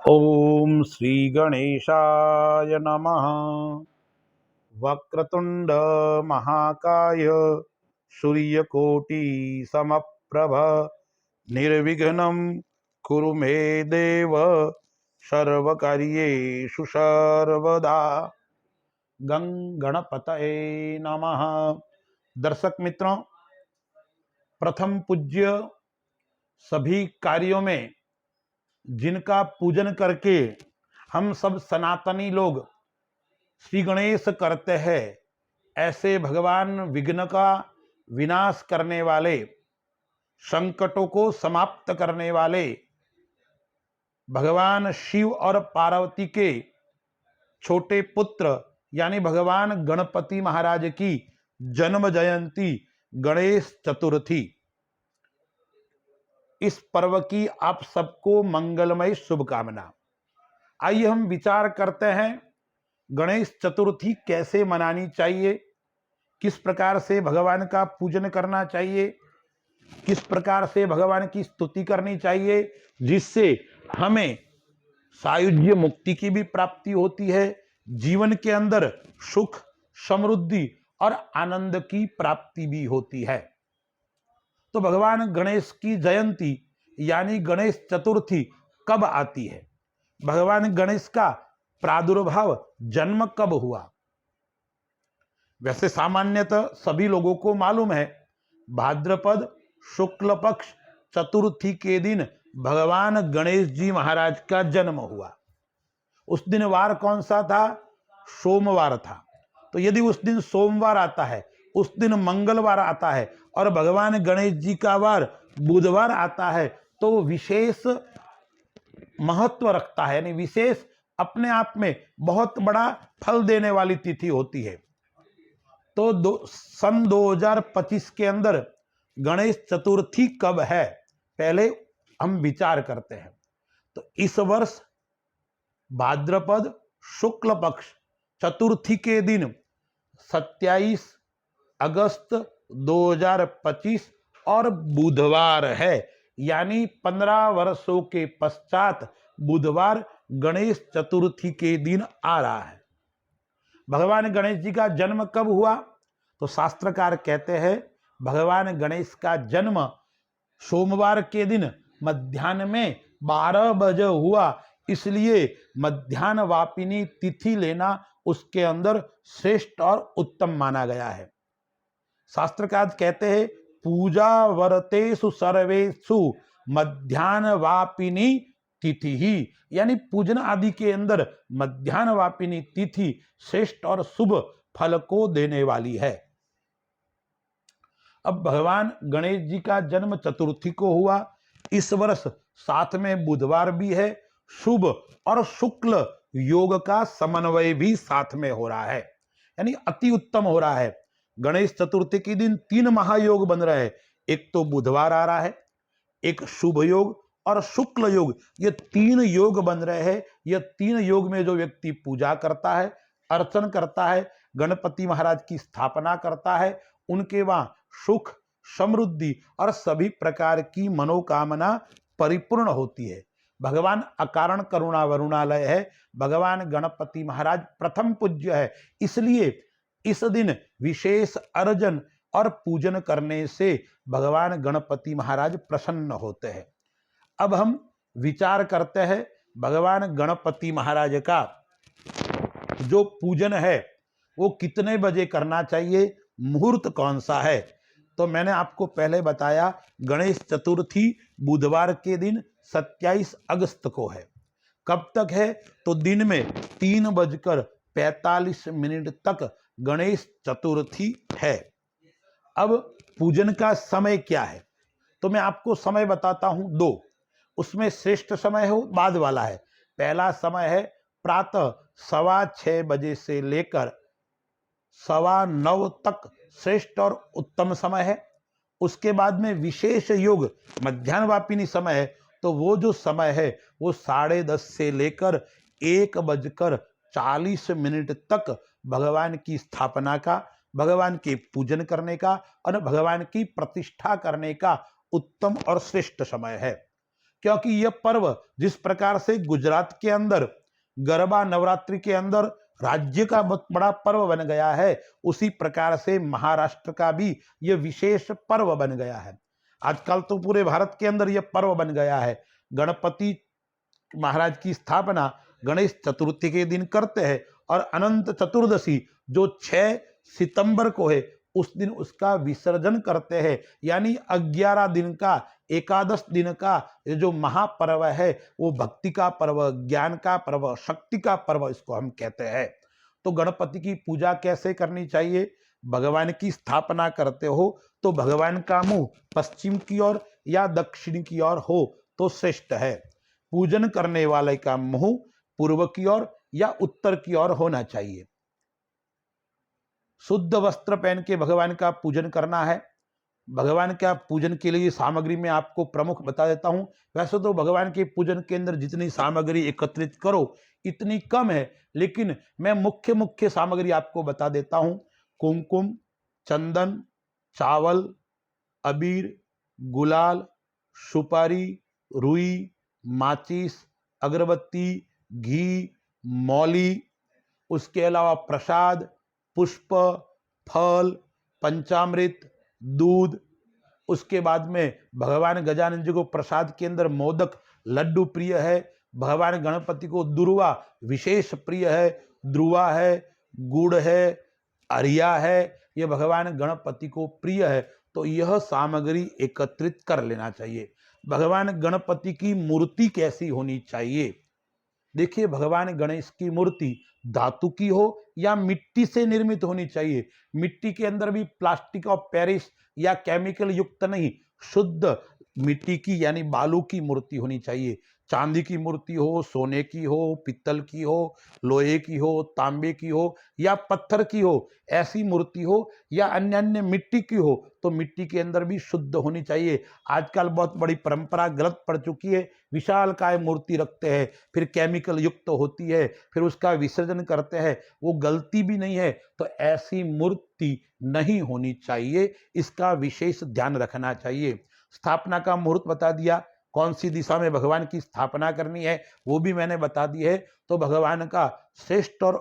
ओम श्री गणेशाय नमः। वक्रतुंड महाकाय सूर्यकोटि समप्रभ निर्विघ्नं कुरु मे देव सर्वकार्येषु सर्वदा। गणपतये नमः। दर्शक मित्रों, प्रथम पूज्य सभी कार्यों में जिनका पूजन करके हम सब सनातनी लोग श्री गणेश करते हैं, ऐसे भगवान विघ्न का विनाश करने वाले, संकटों को समाप्त करने वाले भगवान शिव और पार्वती के छोटे पुत्र यानी भगवान गणपति महाराज की जन्म जयंती गणेश चतुर्थी, इस पर्व की आप सबको मंगलमय शुभकामना। आइए हम विचार करते हैं गणेश चतुर्थी कैसे मनानी चाहिए, किस प्रकार से भगवान का पूजन करना चाहिए, किस प्रकार से भगवान की स्तुति करनी चाहिए, जिससे हमें सायुज्य मुक्ति की भी प्राप्ति होती है, जीवन के अंदर सुख, समृद्धि और आनंद की प्राप्ति भी होती है। तो भगवान गणेश की जयंती यानी गणेश चतुर्थी कब आती है? भगवान गणेश का प्रादुर्भाव जन्म कब हुआ? वैसे सामान्यतः सभी लोगों को मालूम है, भाद्रपद शुक्ल पक्ष चतुर्थी के दिन भगवान गणेश जी महाराज का जन्म हुआ। उस दिन वार कौन सा था? सोमवार था। तो यदि उस दिन सोमवार आता है, उस दिन मंगलवार आता है और भगवान गणेश जी का वार बुधवार आता है, तो विशेष महत्व रखता है, यानी विशेष अपने आप में बहुत बड़ा फल देने वाली तिथि होती है। तो सन 2025 के अंदर गणेश चतुर्थी कब है, पहले हम विचार करते हैं। तो इस वर्ष भाद्रपद शुक्ल पक्ष चतुर्थी के दिन 27 अगस्त 2025 और बुधवार है, यानी 15 वर्षों के पश्चात बुधवार गणेश चतुर्थी के दिन आ रहा है। भगवान गणेश जी का जन्म कब हुआ? तो शास्त्रकार कहते हैं भगवान गणेश का जन्म सोमवार के दिन मध्याह्न में 12 बजे हुआ, इसलिए मध्याह्न वापिनी तिथि लेना उसके अंदर श्रेष्ठ और उत्तम माना गया है। शास्त्रकार कहते हैं पूजा वर्तेषु सर्वेषु मध्याह्न वापिनी तिथि ही, यानी पूजन आदि के अंदर मध्याह्न वापिनी तिथि श्रेष्ठ और शुभ फल को देने वाली है। अब भगवान गणेश जी का जन्म चतुर्थी को हुआ, इस वर्ष साथ में बुधवार भी है, शुभ और शुक्ल योग का समन्वय भी साथ में हो रहा है, यानी अति उत्तम हो रहा है। गणेश चतुर्थी के दिन 3 महायोग बन रहे हैं, एक तो बुधवार आ रहा है, एक शुभ योग और शुक्ल योग, ये 3 योग बन रहे हैं। ये 3 योग में जो व्यक्ति पूजा करता है, अर्चन करता है, गणपति महाराज की स्थापना करता है, उनके वहां सुख, समृद्धि और सभी प्रकार की मनोकामना परिपूर्ण होती है। भगवान अकारण करुणा वरुणालय है, भगवान गणपति महाराज प्रथम पूज्य है, इसलिए इस दिन विशेष अर्चन और पूजन करने से भगवान गणपति महाराज प्रसन्न होते हैं। अब हम विचार करते हैं भगवान गणपति महाराज का जो पूजन है वो कितने बजे करना चाहिए, मुहूर्त कौन सा है। तो मैंने आपको पहले बताया गणेश चतुर्थी बुधवार के दिन 27 अगस्त को है। कब तक है? तो दिन में 3:45 तक गणेश चतुर्थी है। अब पूजन का समय क्या है? तो मैं आपको समय बताता हूं 2, उसमें श्रेष्ठ समय हो बाद वाला है। पहला समय है प्रातः 6:15 बजे से लेकर 9:15 तक श्रेष्ठ और उत्तम समय है। उसके बाद में विशेष योग मध्याह्न वापिनी समय है, तो वो जो समय है वो 10:30 से लेकर 1:40 तक भगवान की स्थापना का, भगवान के पूजन करने का और भगवान की प्रतिष्ठा करने का उत्तम और श्रेष्ठ समय है। क्योंकि यह पर्व जिस प्रकार से गुजरात के अंदर गरबा नवरात्रि के अंदर राज्य का बहुत बड़ा पर्व बन गया है, उसी प्रकार से महाराष्ट्र का भी यह विशेष पर्व बन गया है। आजकल तो पूरे भारत के अंदर यह पर्व बन गया है। गणपति महाराज की स्थापना गणेश चतुर्थी के दिन करते हैं और अनंत चतुर्दशी जो 6 सितंबर को है उस दिन उसका विसर्जन करते हैं। यानी 11 दिन का, एकादश दिन का ये जो महापर्व है वो भक्ति का पर्व, ज्ञान का पर्व, शक्ति का पर्व इसको हम कहते हैं। तो गणपति की पूजा कैसे करनी चाहिए? भगवान की स्थापना करते हो तो भगवान का मुंह पश्चिम की ओर या दक्षिण की ओर हो तो श्रेष्ठ है। पूजन करने वाले का मुंह पूर्व की ओर या उत्तर की ओर होना चाहिए। शुद्ध वस्त्र पहन के भगवान का पूजन करना है। भगवान का पूजन के लिए सामग्री में आपको प्रमुख बता देता हूं। वैसे तो भगवान के पूजन के अंदर जितनी सामग्री एकत्रित करो इतनी कम है, लेकिन मैं मुख्य मुख्य सामग्री आपको बता देता हूं। कुमकुम, चंदन, चावल, अबीर, गुलाल, सुपारी, रुई, माचिस, अगरबत्ती, घी, मौली, उसके अलावा प्रसाद, पुष्प, फल, पंचामृत, दूध। उसके बाद में भगवान गजानन जी को प्रसाद के अंदर मोदक, लड्डू प्रिय है। भगवान गणपति को दुर्वा विशेष प्रिय है। ध्रुवा है, गुड़ है, अरिया है, ये भगवान गणपति को प्रिय है। तो यह सामग्री एकत्रित कर लेना चाहिए। भगवान गणपति की मूर्ति कैसी होनी चाहिए? देखिए, भगवान गणेश की मूर्ति धातु की हो या मिट्टी से निर्मित होनी चाहिए। मिट्टी के अंदर भी प्लास्टिक और पेरिस या केमिकल युक्त नहीं, शुद्ध मिट्टी की यानी बालू की मूर्ति होनी चाहिए। चांदी की मूर्ति हो, सोने की हो, पित्तल की हो, लोहे की हो, तांबे की हो या पत्थर की हो, ऐसी मूर्ति हो या अन्य अन्य मिट्टी की हो तो मिट्टी के अंदर भी शुद्ध होनी चाहिए। आजकल बहुत बड़ी परंपरा गलत पड़ चुकी है, विशालकाय मूर्ति रखते हैं, फिर केमिकल युक्त होती है, फिर उसका विसर्जन करते हैं, वो गलती भी नहीं है। तो ऐसी मूर्ति नहीं होनी चाहिए, इसका विशेष ध्यान रखना चाहिए। स्थापना का मुहूर्त बता दिया, कौन सी दिशा में भगवान की स्थापना करनी है वो भी मैंने बता दी है। तो भगवान का श्रेष्ठ और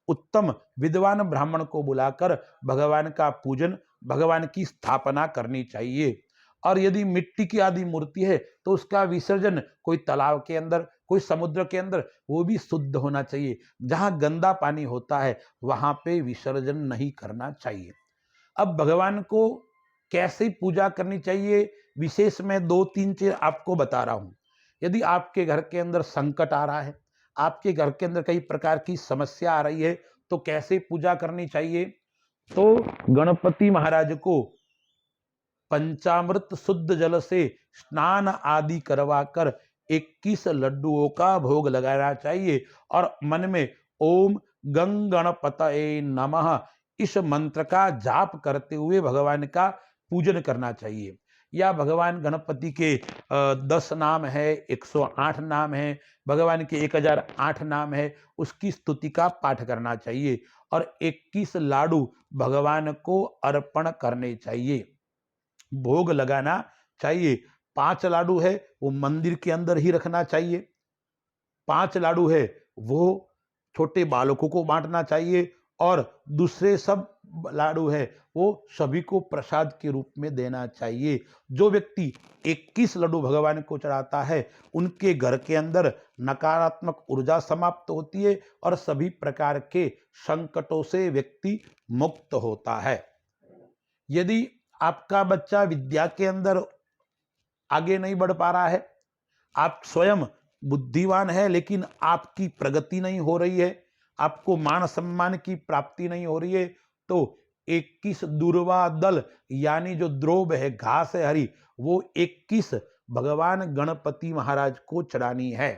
उत्तम विद्वान ब्राह्मण को बुलाकर भगवान का पूजन, भगवान की स्थापना करनी चाहिए। और यदि मिट्टी की आदि मूर्ति है तो उसका विसर्जन कोई तालाब के अंदर, कोई समुद्र के अंदर, वो भी शुद्ध होना चाहिए। जहां गंदा पानी होता है वहां पे विसर्जन नहीं करना चाहिए। अब भगवान को कैसे पूजा करनी चाहिए, विशेष मैं 2-3 चीज आपको बता रहा हूं। यदि आपके घर के अंदर संकट आ रहा है, आपके घर के अंदर कई प्रकार की समस्या आ रही है, तो कैसे पूजा करनी चाहिए? तो गणपति महाराज को पंचामृत शुद्ध जल से स्नान आदि करवाकर 21 लड्डुओं का भोग लगाना चाहिए और मन में ओम गंग गणपतये नमः इस मंत्र का जाप करते हुए भगवान का पूजन करना चाहिए। या भगवान गणपति के 10 नाम है, 108 नाम है, भगवान के 1008 नाम है, उसकी स्तुति का पाठ करना चाहिए और 21 लाडू भगवान को अर्पण करने चाहिए, भोग लगाना चाहिए। 5 लाडू है वो मंदिर के अंदर ही रखना चाहिए, 5 लाडू है वो छोटे बालकों को बांटना चाहिए और दूसरे सब लाडू है वो सभी को प्रसाद के रूप में देना चाहिए। जो व्यक्ति 21 लड्डू भगवान को चढ़ाता है उनके घर के अंदर नकारात्मक ऊर्जा समाप्त होती है और सभी प्रकार के संकटों से व्यक्ति मुक्त होता है। यदि आपका बच्चा विद्या के अंदर आगे नहीं बढ़ पा रहा है, आप स्वयं बुद्धिमान है लेकिन आपकी प्रगति नहीं हो रही है, आपको मान सम्मान की प्राप्ति नहीं हो रही है, तो 21 दूर्वा दल यानी जो द्रोब है, घास है हरी, वो 21 भगवान गणपति महाराज को चढ़ानी है।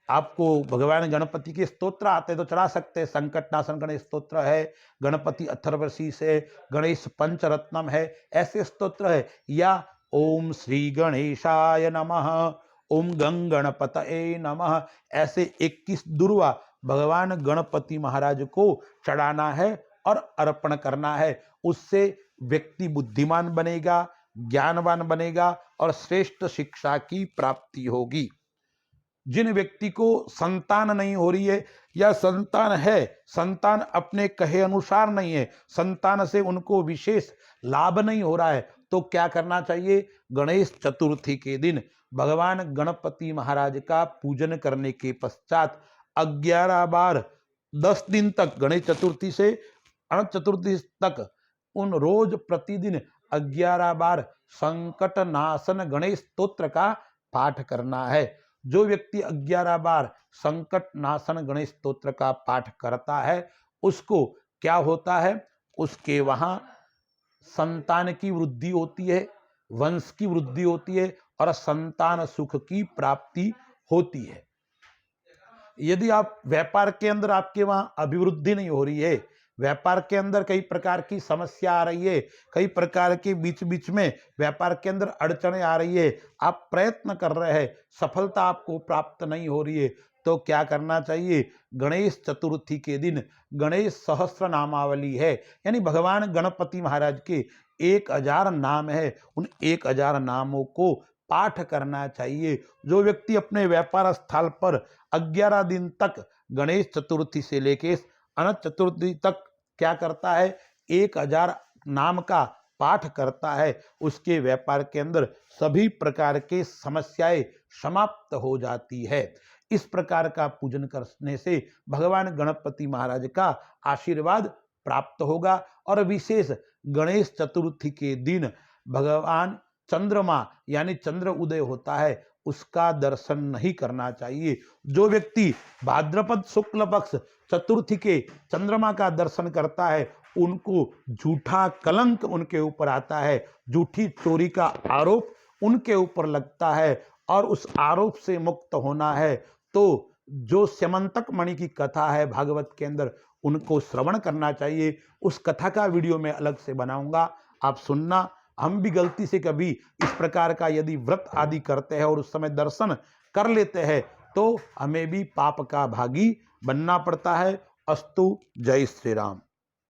आपको भगवान गणपति के स्तोत्र आते तो चढ़ा सकते हैं। संकटनाशन गणेश स्तोत्र है, गणपति अथर्वशीष है, गणेश पंचरत्नम है, ऐसे स्तोत्र है। या ओम श्री गणेशाय नमः, ओम गंग गणपतये नमः, ऐसे 21 दुर्वा भगवान गणपति महाराज को चढ़ाना है और अर्पण करना है। उससे व्यक्ति बुद्धिमान बनेगा, ज्ञानवान बनेगा और श्रेष्ठ शिक्षा की प्राप्ति होगी। जिन व्यक्ति को संतान नहीं हो रही है या संतान है, संतान अपने कहे अनुसार नहीं है, संतान से उनको विशेष लाभ नहीं हो रहा है, तो क्या करना चाहिए? गणेश चतुर्थी के दिन भगवान गणपति महाराज का पूजन करने के पश्चात 11 बार 10 दिन तक, गणेश चतुर्थी से अनंत चतुर्थी तक, उन रोज प्रतिदिन 11 बार संकट नाशन गणेश स्तोत्र का पाठ करना है। जो व्यक्ति 11 बार संकट नाशन गणेश स्तोत्र का पाठ करता है उसको क्या होता है? उसके वहां संतान की वृद्धि होती है, वंश की वृद्धि होती है और संतान सुख की प्राप्ति होती है। यदि आप व्यापार के अंदर आपके वहां अभिवृद्धि नहीं हो रही है, व्यापार के अंदर कई प्रकार की समस्या आ रही है, कई प्रकार के बीच बीच में व्यापार के अंदर अड़चने आ रही है, आप प्रयत्न कर रहे हैं, सफलता आपको प्राप्त नहीं हो रही है, तो क्या करना चाहिए? गणेश चतुर्थी के दिन गणेश सहस्त्र नामावली है, यानी भगवान गणपति महाराज के 1000 नाम है, उन 1000 नामों को पाठ करना चाहिए। जो व्यक्ति अपने व्यापार स्थल पर 11 दिन तक गणेश चतुर्थी से लेके अनंत चतुर्थी तक क्या करता है? 1000 नाम का पाठ करता है, उसके व्यापार के अंदर सभी प्रकार के समस्याएं समाप्त हो जाती है। इस प्रकार का पूजन करने से भगवान गणपति महाराज का आशीर्वाद प्राप्त होगा। और विशेष गणेश चतुर्थी के दिन भगवान चंद्रमा यानी चंद्र उदय होता है, उसका दर्शन नहीं करना चाहिए। जो व्यक्ति भाद्रपद शुक्ल पक्ष चतुर्थी के चंद्रमा का दर्शन करता है उनको झूठा कलंक उनके ऊपर आता है, झूठी चोरी का आरोप उनके ऊपर लगता है, और उस आरोप से मुक्त होना है तो जो स्यमंतक मणि की कथा है भागवत के अंदर, उनको श्रवण करना चाहिए। उस कथा का वीडियो मैं अलग से बनाऊंगा, आप सुनना। हम भी गलती से कभी इस प्रकार का यदि व्रत आदि करते हैं और उस समय दर्शन कर लेते हैं तो हमें भी पाप का भागी बनना पड़ता है। अस्तु, जय श्री राम।